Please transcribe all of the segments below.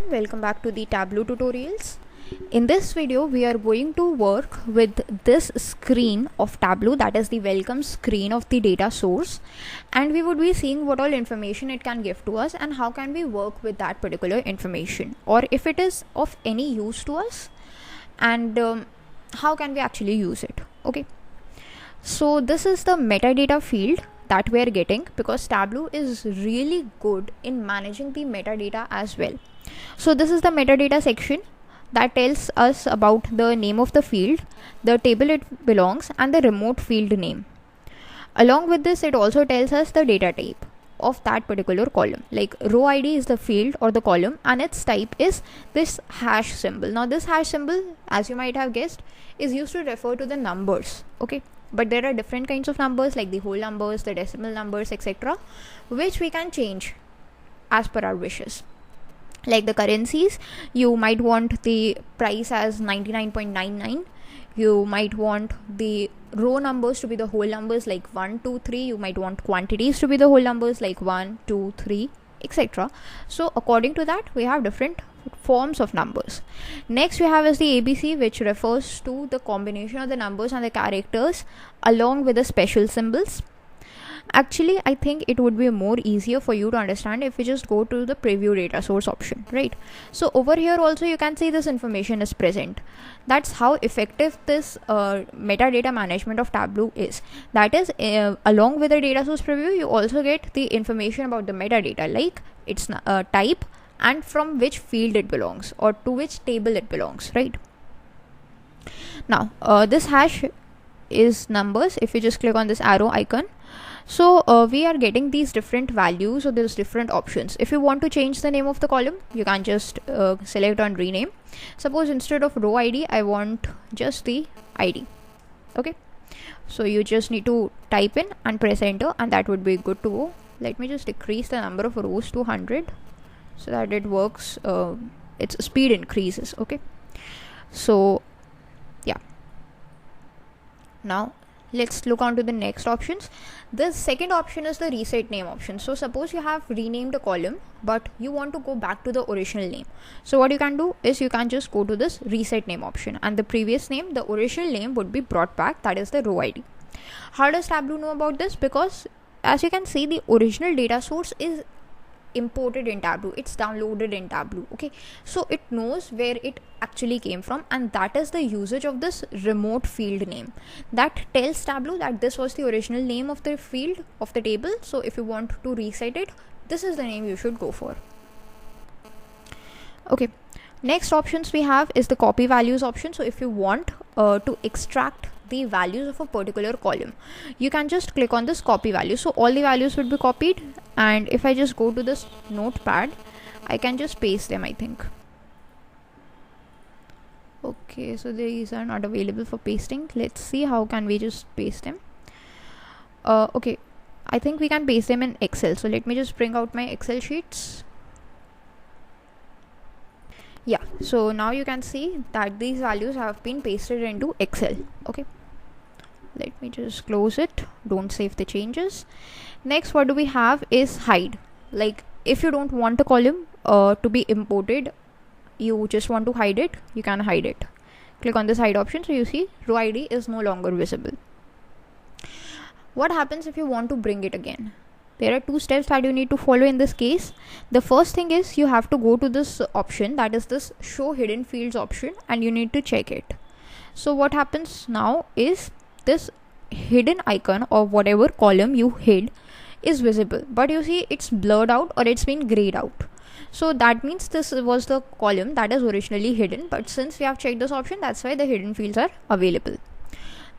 everyone, welcome back to the Tableau tutorials. In this video we are going to work with this screen of Tableau, that is the welcome screen of the data source, and we would be seeing what all information it can give to us and how can we work with that particular information, or if it is of any use to us, and how can we actually use it. Okay, so this is the metadata field that we are getting, because Tableau is really good in managing the metadata as well. So this is the metadata section that tells us about the name of the field, the table it belongs, and the remote field name. Along with this, it also tells us the data type of that particular column. Like row ID is the field or the column, and its type is this hash symbol. Now this hash symbol, as you might have guessed, is used to refer to the numbers. Okay, but there are different kinds of numbers, like the whole numbers, the decimal numbers, etc., which we can change as per our wishes. Like the currencies, you might want the price as 99.99. You might want the row numbers to be the whole numbers, like 1, 2, 3. You might want quantities to be the whole numbers, like 1, 2, 3, etc. So according to that, we have different forms of numbers. Next we have is the ABC, which refers to the combination of the numbers and the characters along with the special symbols. Actually, I think it would be more easier for you to understand if we just go to the preview data source option, right? So over here also you can see this information is present. That's how effective this metadata management of Tableau is. That is, along with the data source preview, you also get the information about the metadata, like its type and from which field it belongs or to which table it belongs, right? Now this hash is numbers. If you just click on this arrow icon, so we are getting these different values, or there's different options. If you want to change the name of the column, you can just select on rename. Suppose instead of row ID, I want just the ID. Okay, so you just need to type in and press enter, and that would be good to go. Let me just decrease the number of rows to 100 so that it works, its speed increases. Okay, so yeah, now let's look on to the next options. The second option is the reset name option. So suppose you have renamed a column but you want to go back to the original name. So what you can do is you can just go to this reset name option, and the previous name, the original name, would be brought back, that is the row ID. How does Tableau know about this? Because as you can see, the original data source is imported in Tableau, it's downloaded in Tableau. Okay, so it knows where it actually came from, and that is the usage of this remote field name that tells Tableau that this was the original name of the field of the table. So if you want to reset it, this is the name you should go for. Okay, next options we have is the copy values option. So if you want to extract the values of a particular column, you can just click on this copy value. So all the values would be copied, and if I just go to this notepad, I can just paste them, I think. Okay, so these are not available for pasting. Let's see how can we just paste them. Okay, I think we can paste them in Excel. So let me just bring out my Excel sheets. Yeah, so now you can see that these values have been pasted into Excel. Okay, let me just close it, don't save the changes. Next, what do we have is hide. Like if you don't want a column to be imported, you just want to hide it, you can hide it. Click on this hide option. So you see row ID is no longer visible. What happens if you want to bring it again? There are two steps that you need to follow in this case. The first thing is you have to go to this option, that is this show hidden fields option, and you need to check it. So what happens now is this hidden icon of whatever column you hid is visible, but you see it's blurred out or it's been grayed out. So that means this was the column that is originally hidden, but since we have checked this option, that's why the hidden fields are available.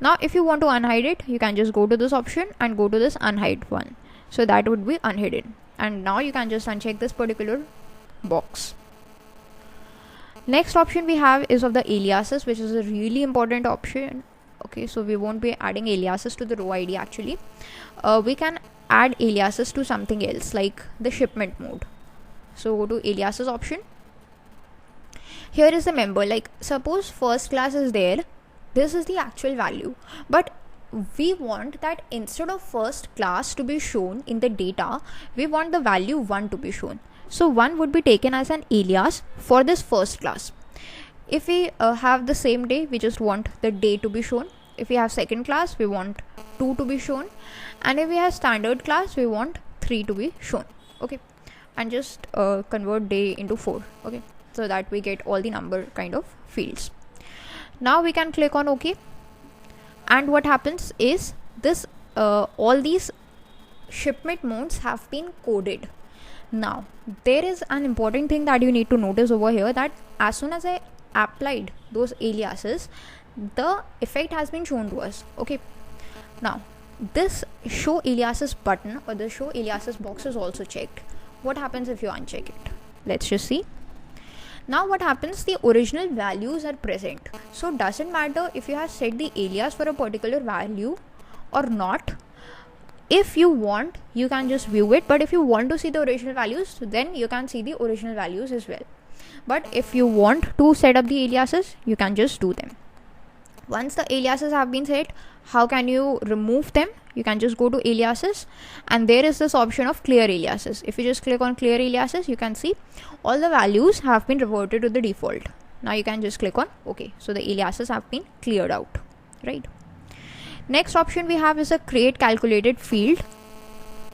Now if you want to unhide it, you can just go to this option and go to this unhide one. So that would be unhidden, and now you can just uncheck this particular box. Next option we have is of the aliases, which is a really important option. Okay, so we won't be adding aliases to the row ID actually. We can add aliases to something else, like the shipment mode. So go to aliases option. Here is the member, like suppose first class is there, this is the actual value, but we want that instead of first class to be shown in the data, we want the value 1 to be shown. So one would be taken as an alias for this first class. If we have the same day, we just want the day to be shown. If we have second class, we want 2 to be shown, and if we have standard class, we want 3 to be shown. Okay, and just convert day into 4. Okay, so that we get all the number kind of fields. Now we can click on OK, and what happens is this all these shipment modes have been coded. Now there is an important thing that you need to notice over here, that as soon as I applied those aliases, the effect has been shown to us. Okay, now this show aliases button or the show aliases box is also checked. What happens if you uncheck it? Let's just see. Now what happens, the original values are present. So doesn't matter if you have set the alias for a particular value or not. If you want, you can just view it, but if you want to see the original values, then you can see the original values as well. But if you want to set up the aliases, you can just do them. Once the aliases have been set, how can you remove them? You can just go to aliases, and there is this option of clear aliases. If you just click on clear aliases, you can see all the values have been reverted to the default. Now you can just click on OK. So the aliases have been cleared out, right? Next option we have is a create calculated field,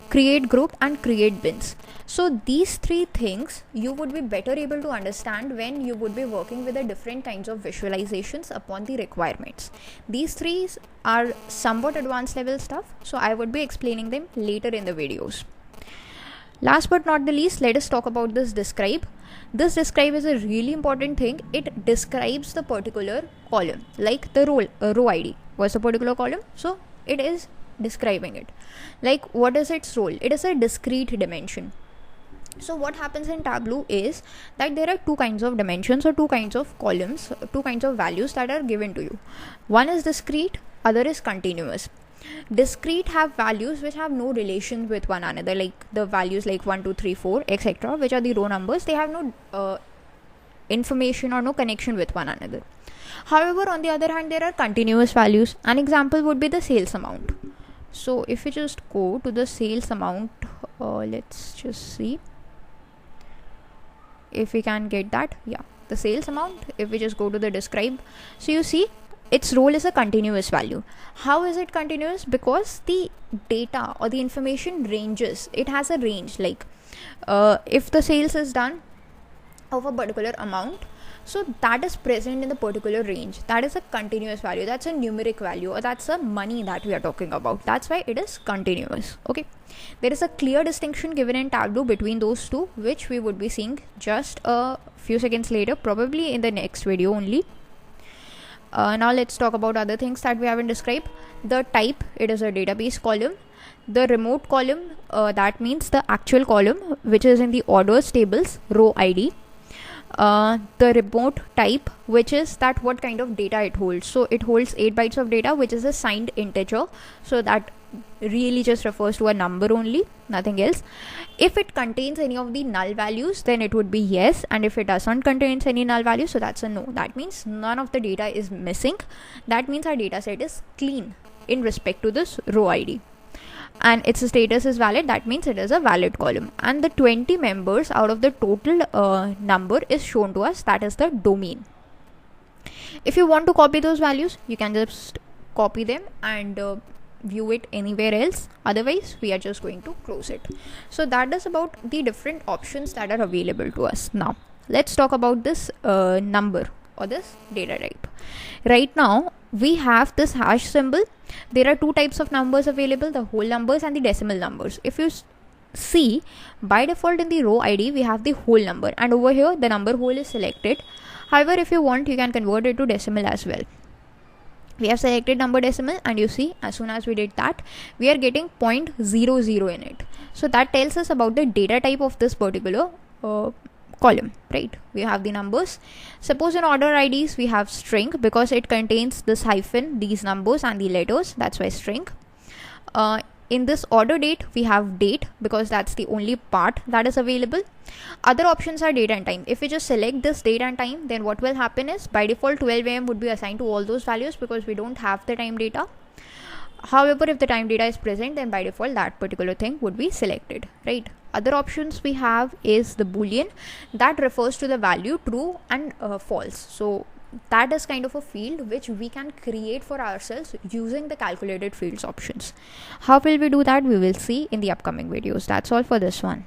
create group, and create bins. So these 3 things you would be better able to understand when you would be working with the different kinds of visualizations upon the requirements. These 3 are somewhat advanced level stuff, so I would be explaining them later in the videos. Last but not the least, let us talk about this describe. This describe is a really important thing. It describes the particular column, like the row ID was a particular column, so it is describing it. Like, what is its role? It is a discrete dimension. So what happens in Tableau is that there are 2 kinds of dimensions or 2 kinds of columns, 2 kinds of values that are given to you. One is discrete, other is continuous. Discrete have values which have no relation with one another, like the values like 1, 2, 3, 4, etc., which are the row numbers. They have no information or no connection with one another. However, on the other hand, there are continuous values. An example would be the sales amount. So if you just go to the sales amount, let's just see if we can get that. Yeah, the sales amount, if we just go to the describe, so you see its role is a continuous value. How is it continuous? Because the data or the information ranges. It has a range, like if the sales is done of a particular amount, so that is present in the particular range. That is a continuous value. That's a numeric value, or that's a money that we are talking about. That's why it is continuous. Okay, there is a clear distinction given in Tableau between those two, which we would be seeing just a few seconds later, probably in the next video only. Now let's talk about other things that we haven't described. The type, it is a database column. The remote column, that means the actual column which is in the orders tables, row ID. The remote type, which is that what kind of data it holds. So it holds 8 bytes of data, which is a signed integer, so that really just refers to a number only, nothing else. If it contains any of the null values, then it would be yes, and if it doesn't contain any null values, so that's a no. That means none of the data is missing. That means our data set is clean in respect to this row ID, and its status is valid. That means it is a valid column, and the 20 members out of the total number is shown to us. That is the domain. If you want to copy those values, you can just copy them and view it anywhere else. Otherwise, we are just going to close it. So that is about the different options that are available to us. Now let's talk about this number or this data type. Right now we have this hash symbol. There are 2 types of numbers available, the whole numbers and the decimal numbers. If you see, by default in the row ID we have the whole number, and over here the number whole is selected. However, if you want, you can convert it to decimal as well. We have selected number decimal, and you see, as soon as we did that, we are getting 0.00 in it. So that tells us about the data type of this particular column, right? We have the numbers. Suppose in order IDs we have string, because it contains this hyphen, these numbers and the letters, that's why string. In this order date we have date, because that's the only part that is available. Other options are date and time. If we just select this date and time, then what will happen is by default 12 AM would be assigned to all those values, because we don't have the time data. However, if the time data is present, then by default that particular thing would be selected, right? other options we have is the boolean, that refers to the value true and false. So that is kind of a field which we can create for ourselves using the calculated fields options. How will we do that? We will see in the upcoming videos. That's all for this one.